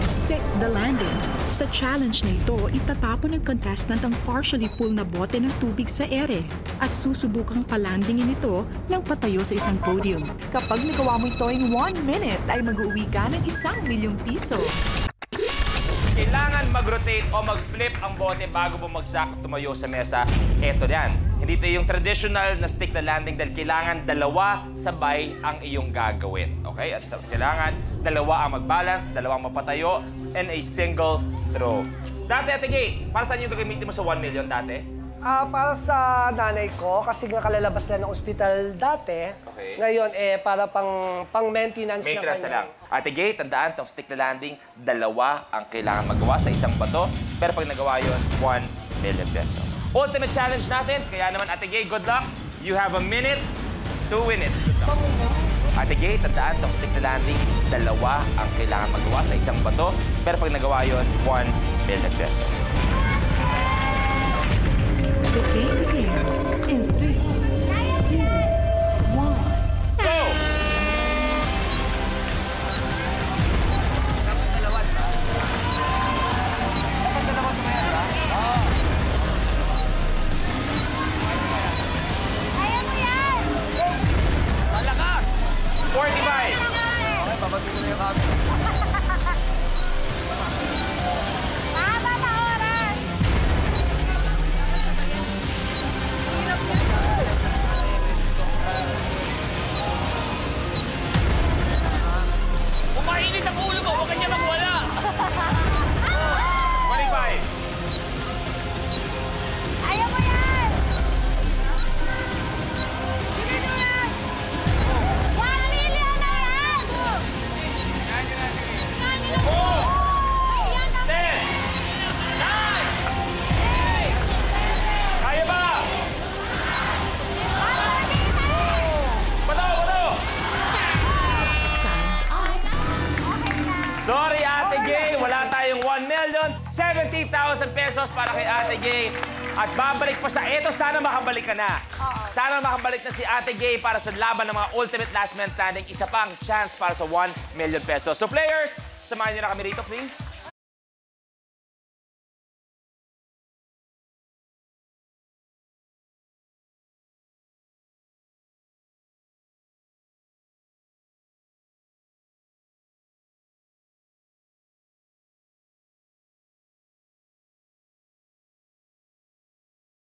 Stick the landing. Sa challenge na ito, itatapon ng contestant ang partially full na bote ng tubig sa ere at susubukang palandingin ito ng patayo sa isang podium. Kapag nagawa mo ito in 1 minute, ay mag-uwi ka ng 1,000,000 piso. Kailangan mag-rotate o mag-flip ang bote bago bumagsak at tumayo sa mesa. Eto yan. Hindi ito yung traditional na stick the landing dahil kailangan dalawa sabay ang iyong gagawin. Okay? At kailangan dalawa ang mag-balance, dalawang mapatayo, and a single throw. Dati, Ate Gay, para saan yung ito gamitin mo sa 1 million dati? Para sa nanay ko, kasi nga kalalabas na ng ospital dati. Okay. Ngayon, para pang-maintenance na Maintenance na lang. kanya. Ate Gay, tandaan, itong stick the landing, dalawa ang kailangan magawa sa isang bato. Pero pag nagawa yun, 1 million peso. Ultimate challenge natin, kaya naman Ate Gay, good luck. You have a minute to win it. Ate Gay, tandaan, itong stick the landing, dalawa ang kailangan magawa sa isang bato. Pero pag nagawa yun, 1 million peso. The game begins in 3, 2, 1. Go! Kaya mo yan! Malakas! 45! Tama na oras! Umainit ang ulo mo, huwag kanya magwala! 25! Kaya mo yan! Sige mo yan! 1 million na yan! 4! 10! 9! Kaya ba? Bato! Bato! Sorry, Ate Gay. Wala tayong 1 million. 70,000 pesos para kay Ate Gay. At babalik pa siya. Eto, sana makabalik ka na. Sana makabalik na si Ate Gay para sa laban ng mga Ultimate Last Man Standing. Isa pang chance para sa 1 million pesos. So players, samahan niyo na kami rito, please.